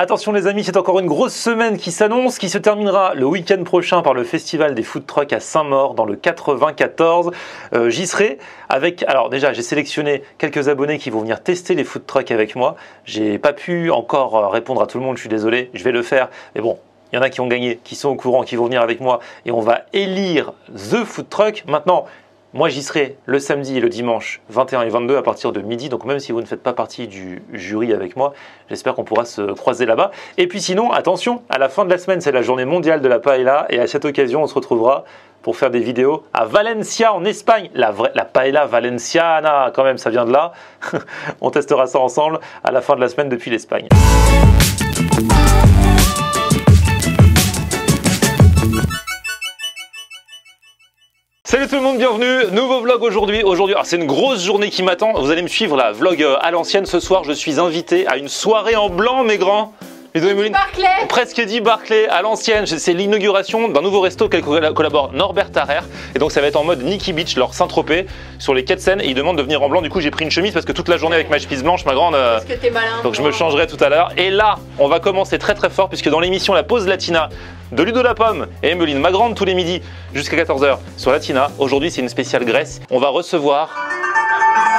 Attention les amis, c'est encore une grosse semaine qui s'annonce, qui se terminera le week-end prochain par le festival des food trucks à Saint-Maur dans le 94. J'y serai avec, alors déjà j'ai sélectionné quelques abonnés qui vont venir tester les food trucks avec moi. J'ai pas pu encore répondre à tout le monde, je suis désolé, je vais le faire, mais bon. Il y en a qui ont gagné, qui sont au courant, qui vont venir avec moi et on va élire The Food Truck. Maintenant, moi j'y serai le samedi et le dimanche 21 et 22 à partir de midi. Donc même si vous ne faites pas partie du jury avec moi, j'espère qu'on pourra se croiser là-bas. Et puis sinon, attention, à la fin de la semaine, c'est la journée mondiale de la paella. Et à cette occasion, on se retrouvera pour faire des vidéos à Valencia en Espagne. La paella valenciana, quand même, ça vient de là. On testera ça ensemble à la fin de la semaine depuis l'Espagne. Salut tout le monde, bienvenue, nouveau vlog aujourd'hui. C'est une grosse journée qui m'attend. Vous allez me suivre là, vlog à l'ancienne. Ce soir, je suis invité à une soirée en blanc, mes grands. Barclay. Presque dit Barclay à l'ancienne. C'est l'inauguration d'un nouveau resto auquel collabore Norbert Tarrer. Et donc ça va être en mode Nikki Beach, leur Saint-Tropez, sur les quais de Seine. Et ils demandent de venir en blanc. Du coup, j'ai pris une chemise parce que toute la journée avec ma chemise blanche, ma grande. Parce que t'es malin. Donc je me changerai tout à l'heure. Et là, on va commencer très très fort puisque dans l'émission La Pause Latina de Ludo La Pomme et Emeline, ma grande, tous les midis jusqu'à 14h sur Latina. Aujourd'hui, c'est une spéciale Grèce. On va recevoir.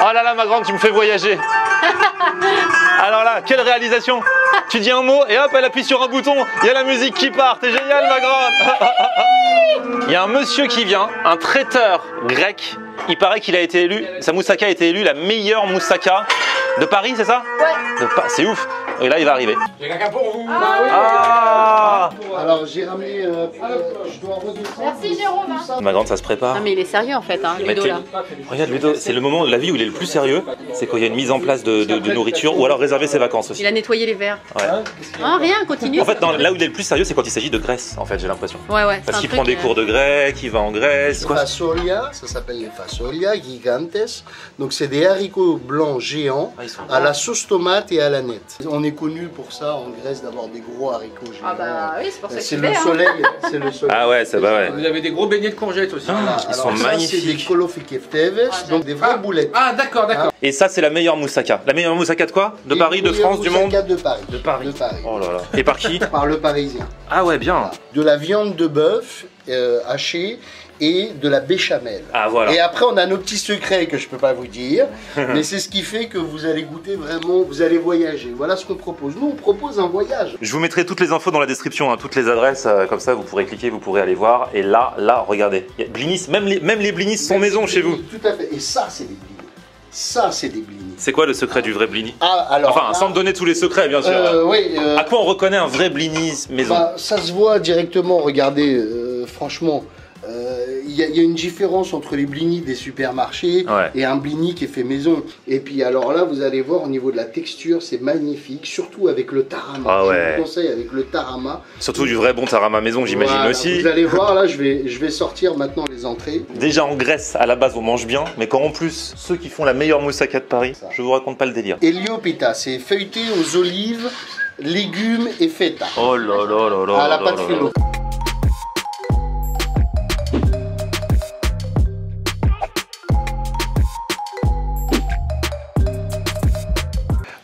Oh là là, ma grande, tu me fais voyager. Alors là, quelle réalisation! Tu dis un mot et hop, elle appuie sur un bouton, il y a la musique qui part, t'es génial ma grande! Il y a un monsieur qui vient, un traiteur grec, il paraît qu'il a été élu, sa moussaka a été élue la meilleure moussaka de Paris, c'est ça? Ouais. C'est ouf! Et là, il va arriver. J'ai quelqu'un pour vous. Ah! Alors j'ai ramené, je dois redescendre. Merci Jérôme. Ma grande, ça se prépare. Non mais il est sérieux en fait, hein, Ludo là. Regarde Ludo, c'est le moment de la vie où il est le plus sérieux, c'est quand il y a une mise en place de nourriture ou alors réserver ses vacances aussi. Il a nettoyé les verres. Ouais. Ah rien, continue. En fait, là où il est le plus sérieux, c'est quand il s'agit de Grèce, en fait, j'ai l'impression. Ouais. Parce qu'il prend des cours de grec, il va en Grèce. Quoi. Fasolia, ça s'appelle les fasolia gigantes. Donc c'est des haricots blancs géants à la sauce tomate et à la nette. On est connu pour ça en Grèce d'avoir des gros haricots géants. Ah bah oui, c'est pour ça que c'est tu le fais, hein. soleil, c'est le soleil. Ah ouais, ça va, ouais. Vous avez des gros beignets de courgettes aussi. Ils sont ça, magnifiques. c'est des kolofikefteves, donc des vraies boulettes. Ah d'accord, d'accord. Et ça, c'est la meilleure moussaka. La meilleure moussaka de quoi? De Paris, de France, du monde? De Paris. De Paris. De Paris. Oh là là. Et par qui? Par le Parisien. Ah ouais, bien. De la viande de bœuf hachée et de la béchamel. Ah voilà. Et après on a nos petits secrets que je peux pas vous dire, mais c'est ce qui fait que vous allez goûter vraiment, vous allez voyager. Voilà ce qu'on propose. Nous on propose un voyage. Je vous mettrai toutes les infos dans la description, hein, toutes les adresses, comme ça vous pourrez cliquer, vous pourrez aller voir. Et là, regardez, il y a Blinis, même les Blinis sont maison chez vous. Tout à fait. Et ça c'est des blinis. Ça c'est des blinis. C'est quoi le secret du vrai blini? Ah alors. Enfin, là, sans me donner tous les secrets, bien sûr. Oui. À quoi on reconnaît un vrai blinis maison? Bah, ça se voit directement. Regardez, franchement. Il y a une différence entre les blinis des supermarchés et un blini qui est fait maison. Et puis alors là, vous allez voir au niveau de la texture, c'est magnifique, surtout avec le tarama. Ah ouais. Je vous conseille avec le tarama. Surtout du vrai bon tarama maison, j'imagine Voilà, aussi. Vous allez voir, là, je vais sortir maintenant les entrées. Déjà en Grèce, à la base, on mange bien, mais quand en plus, ceux qui font la meilleure moussaka de Paris, je vous raconte pas le délire. Heliopita, c'est feuilleté aux olives, légumes et feta. Oh là là là là. À la pâte filo.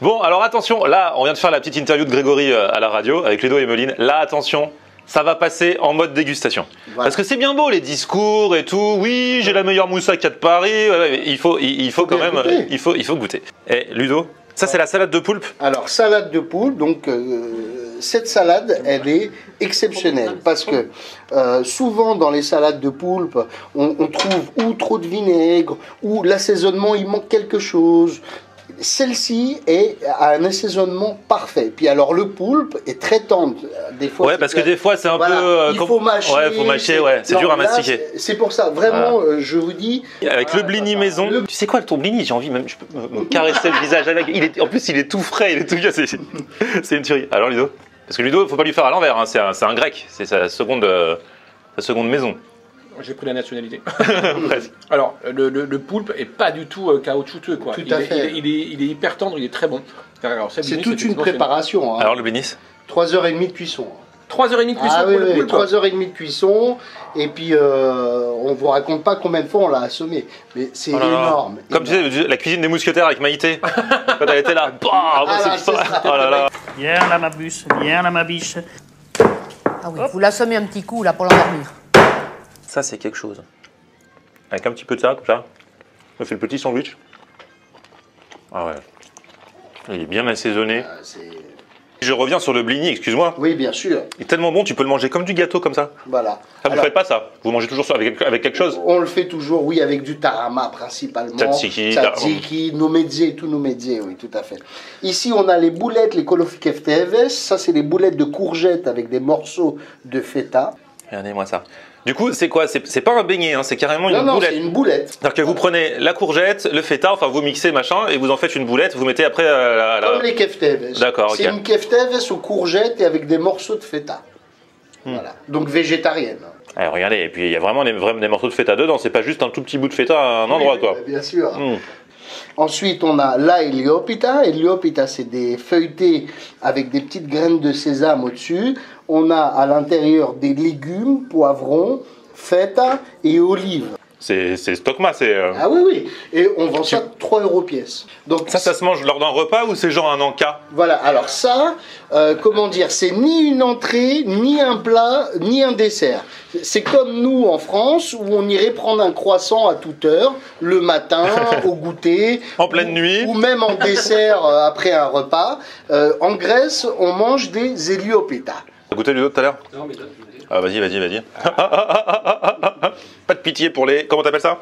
Bon, alors attention, là, on vient de faire la petite interview de Grégory à la radio avec Ludo et Emeline. Là, attention, ça va passer en mode dégustation. Voilà. Parce que c'est bien beau les discours et tout. Oui, j'ai la meilleure moussaka de Paris. Ouais, il faut quand même, il faut goûter. Et Ludo, ça c'est la salade de poulpe. Alors salade de poulpe, donc cette salade, elle est exceptionnelle parce que souvent dans les salades de poulpe, on trouve ou trop de vinaigre ou l'assaisonnement il manque quelque chose. Celle-ci a un assaisonnement parfait. Puis alors le poulpe est très tendre. Des fois, ouais, parce que des fois c'est un peu. Il faut mâcher. Ouais, faut mâcher. Ouais, c'est dur à mastiquer. C'est pour ça. Vraiment, je vous dis. Avec le blini maison. Tu sais quoi, ton blini, j'ai envie même, je peux me caresser le visage avec. En plus, il est tout frais, il est tout bien. C'est une tuerie. Alors Ludo, parce que Ludo, faut pas lui faire à l'envers. Hein, c'est un grec. C'est sa seconde maison. J'ai pris la nationalité. Alors, le poulpe est pas du tout caoutchouteux, quoi. Tout à fait. Il est hyper tendre, il est très bon. C'est toute une préparation. Hein. Alors le blinis 3h30 de cuisson. 3h30 de cuisson pour le poulpe. 3h30 de cuisson. Et puis, on vous raconte pas combien de fois on l'a assommé, mais c'est énorme. Comme tu sais, la cuisine des mousquetaires avec Maïté, quand elle était là. Oh là là. Viens là ma bûche, viens là ma biche. Ah oui, vous l'assommez un petit coup là pour l'endormir. Ça c'est quelque chose. Avec un petit peu de ça, comme ça. On fait le petit sandwich. Ah ouais. Il est bien assaisonné. Je reviens sur le blini, excuse-moi. Oui, bien sûr. Il est tellement bon, tu peux le manger comme du gâteau, comme ça. Voilà. Ça, vous ne faites pas ça. Vous mangez toujours ça avec quelque chose. On le fait toujours, oui, avec du tarama principalement. Tzatziki, numedze, tout numedze, oui, tout à fait. Ici, on a les boulettes, les kolofkefteves. Ça, c'est les boulettes de courgettes avec des morceaux de feta. Regardez-moi ça. Du coup, c'est quoi? C'est pas un beignet, hein, c'est carrément une boulette. Non, c'est une boulette. C'est-à-dire que vous prenez la courgette, le feta, enfin vous mixez machin, et vous en faites une boulette, vous mettez après Comme les kefteves. D'accord, ok. C'est une kefteves aux courgettes et avec des morceaux de feta. Voilà. Donc végétarienne. Alors, regardez, et puis il y a vraiment des morceaux de feta dedans, c'est pas juste un tout petit bout de feta à un endroit, quoi. Bien sûr. Ensuite, on a la heliopita. Heliopita, c'est des feuilletés avec des petites graines de sésame au-dessus. On a à l'intérieur des légumes, poivrons, feta et olives. C'est stockma, c'est... Ah oui, oui. Et on vend ça 3 € pièce. Donc Ça se mange lors d'un repas ou c'est genre un encas? Voilà, alors ça, comment dire, c'est ni une entrée, ni un plat, ni un dessert. C'est comme nous en France où on irait prendre un croissant à toute heure, le matin, au goûter. En pleine nuit. Ou même en dessert après un repas. En Grèce, on mange des heliopita. T'as goûté Ludo tout à l'heure? Non, mais donne. Ah, vas-y. Pas de pitié pour les... Comment t'appelles ça?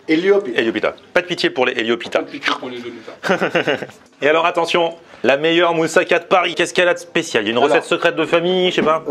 Heliopita. Heliopita. Pas de pitié pour les Heliopita. Pour les Heliopita. Et alors attention, la meilleure moussaka de Paris, qu'est-ce qu'elle a de spécial? Il y a une recette secrète de famille, je sais pas.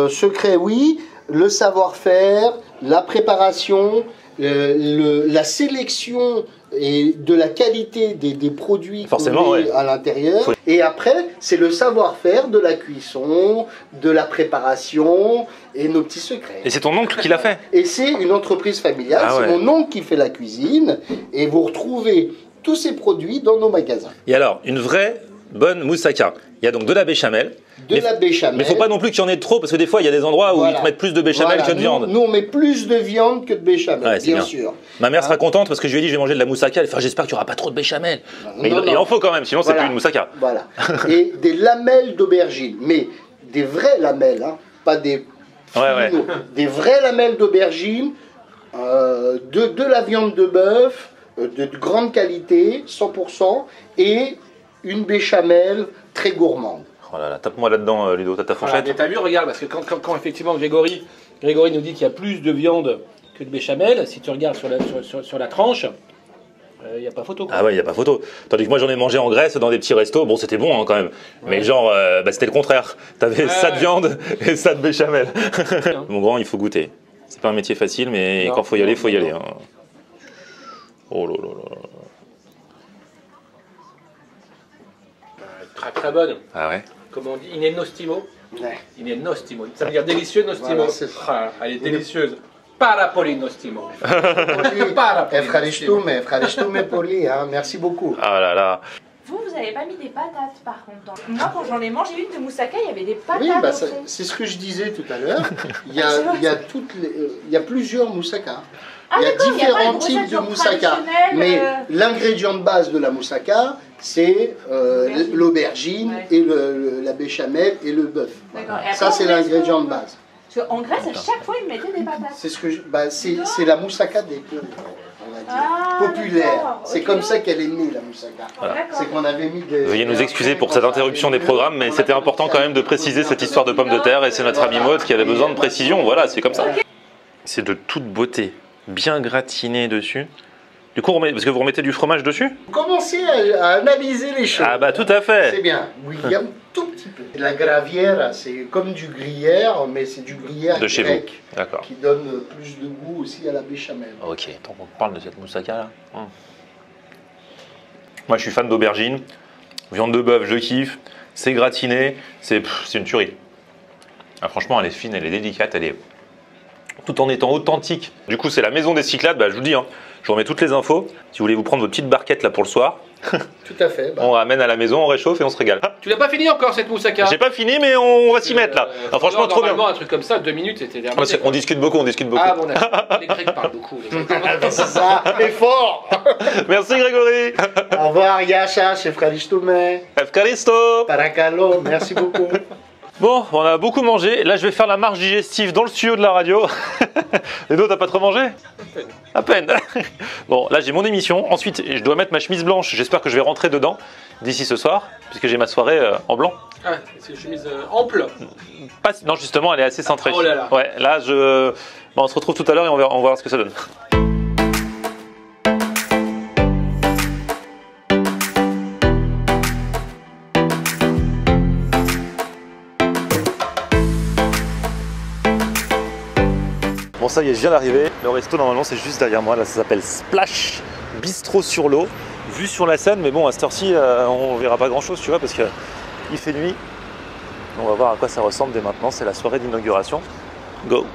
Secret, oui. Le savoir-faire, la préparation, la sélection et de la qualité des produits qu'on met à l'intérieur. Et après, c'est le savoir-faire de la cuisson, de la préparation et nos petits secrets. Et c'est ton oncle qui l'a fait? Et c'est une entreprise familiale, c'est mon oncle qui fait la cuisine. Et vous retrouvez tous ces produits dans nos magasins. Et alors, une vraie bonne moussaka. Il y a donc de la béchamel. La béchamel. Mais il ne faut pas non plus qu'il y en ait trop, parce que des fois, il y a des endroits où ils te mettent plus de béchamel que de viande. Nous, on met plus de viande que de béchamel, bien sûr. Ma mère sera contente parce que je lui ai dit, je vais manger de la moussaka. Elle fait, j'espère qu'il n'y aura pas trop de béchamel. Mais il en faut quand même, sinon c'est plus une moussaka. Voilà. Et des lamelles d'aubergine, mais des vraies lamelles, hein, pas des... Des vraies lamelles d'aubergine, de la viande de bœuf, de grande qualité, 100%, et une béchamel très gourmande. Oh là là, tape-moi là-dedans, Ludo, t'as ta fourchette. Voilà, t'as vu, regarde, parce que quand effectivement Grégory nous dit qu'il y a plus de viande que de béchamel, si tu regardes sur la tranche, il n'y a pas photo. Quoi. Ah ouais, il n'y a pas photo. Tandis que moi j'en ai mangé en Grèce dans des petits restos, bon c'était bon hein, quand même, mais genre c'était le contraire. T'avais ça de viande et ça de béchamel. Mon grand, il faut goûter. C'est pas un métier facile, mais quand faut y aller, faut y aller. Hein. Oh là là là. Très très bonne. Ah ouais. Comment on dit? Inennostimo. Ouais. Inennostimo. Ça veut dire délicieux, nostimo. Voilà, elle est délicieuse. Parapolignostimo. Efrarishtume poli, hein, merci beaucoup. Ah là là. Vous n'avez pas mis des patates par contre. Moi, quand j'en ai mangé une de moussaka, il y avait des patates. Oui, bah, au fond. c'est ce que je disais tout à l'heure. Il y a plusieurs moussaka. Ah, il y a d'accord, différents types de moussaka. Mais l'ingrédient de base de la moussaka, c'est l'aubergine et la béchamel et le bœuf. Voilà. Ça, c'est l'ingrédient de base. Parce qu'en Grèce, à chaque fois, ils mettaient des patates. C'est ce que c'est la moussaka des pauvres, on va dire. Populaire. C'est comme ça qu'elle est née, la moussaka. Voilà. C'est qu'on avait mis des... Veuillez nous excuser pour cette interruption des programmes, mais c'était important quand même de préciser cette histoire de pommes de terre, et c'est notre ami Maud qui avait besoin de précision. Voilà, c'est comme ça. C'est de toute beauté, bien gratiné dessus. Du coup, parce que vous remettez du fromage dessus? Vous commencez à analyser les choses. Ah bah tout à fait. C'est bien. William, tout petit peu. La gravière, c'est comme du gruyère, mais c'est du gruyère de chez grec, vous. D'accord. Qui donne plus de goût aussi à la béchamel. Ok, tant qu'on parle de cette moussaka là. Moi je suis fan d'aubergine, viande de bœuf, je kiffe, c'est gratiné, c'est une tuerie. Ah, franchement, elle est fine, elle est délicate, elle est... tout en étant authentique. Du coup, c'est la maison des Cyclades, bah, je vous le dis, hein, je vous remets toutes les infos. Si vous voulez vous prendre vos petites barquettes là pour le soir, Tout à fait. Bah. On ramène à la maison, on réchauffe et on se régale. Tu l'as pas fini encore cette moussaka? J'ai pas fini, mais on va s'y mettre là. Alors, franchement, trop bien. Normalement, un truc comme ça, 2 minutes, c'était terminé. On discute beaucoup, Ah bon, d'accord. Les Grecs parlent beaucoup. Les Grecs parlent beaucoup. C'est ça, effort. Merci Grégory. Au revoir, Yasha, chef Kalistoumé. Efkaristo. Paracalo, merci beaucoup. Bon, on a beaucoup mangé. Là, je vais faire la marche digestive dans le studio de la radio. Ludo, t'as pas trop mangé? À peine. Bon, là, j'ai mon émission. Ensuite, je dois mettre ma chemise blanche. J'espère que je vais rentrer dedans d'ici ce soir, puisque j'ai ma soirée en blanc. Ah, c'est une chemise ample. Non, justement, elle est assez cintrée. Oh là là. Ouais, là, on se retrouve tout à l'heure et on va voir ce que ça donne. Bon, ça y est, je viens d'arriver. Le resto, normalement, c'est juste derrière moi. Là, ça s'appelle Splash Bistrot sur l'eau. Vue sur la Seine, mais bon, à cette heure-ci, on verra pas grand-chose, tu vois, parce qu'il fait nuit. On va voir à quoi ça ressemble dès maintenant. C'est la soirée d'inauguration. Go!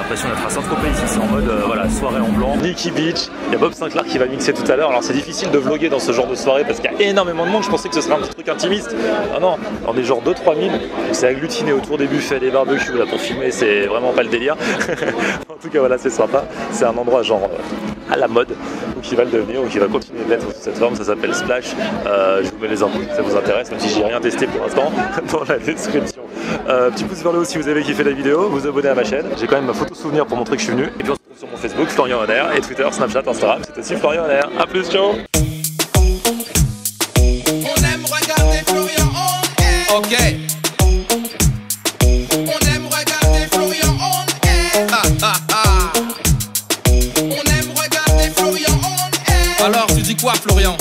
D'être à Saint-Tropez ici, c'est en mode voilà, soirée en blanc, Nikki Beach, il y a Bob Sinclair qui va mixer tout à l'heure, alors c'est difficile de vlogger dans ce genre de soirée parce qu'il y a énormément de monde, je pensais que ce serait un petit truc intimiste, ah non, dans des genres 2-3 000, c'est agglutiné autour des buffets, des barbecues, là pour filmer c'est vraiment pas le délire, en tout cas voilà c'est sympa, c'est un endroit genre à la mode, ou qui va le devenir, ou qui va continuer d'être sous cette forme, ça s'appelle Splash, je vous mets les infos si ça vous intéresse, même si j'ai rien testé pour l'instant, dans la description. Petit pouce vers le haut si vous avez kiffé la vidéo, vous abonnez à ma chaîne, j'ai quand même ma photo souvenir pour montrer que je suis venu, et puis on se retrouve sur mon Facebook, Florian Honner, et Twitter, Snapchat, Instagram, c'est aussi Florian Honner. A plus, ciao. On aime regarder Florian Honner. Ok. On aime regarder Florian Honner. On aime regarder Florian Honner. Alors tu dis quoi Florian?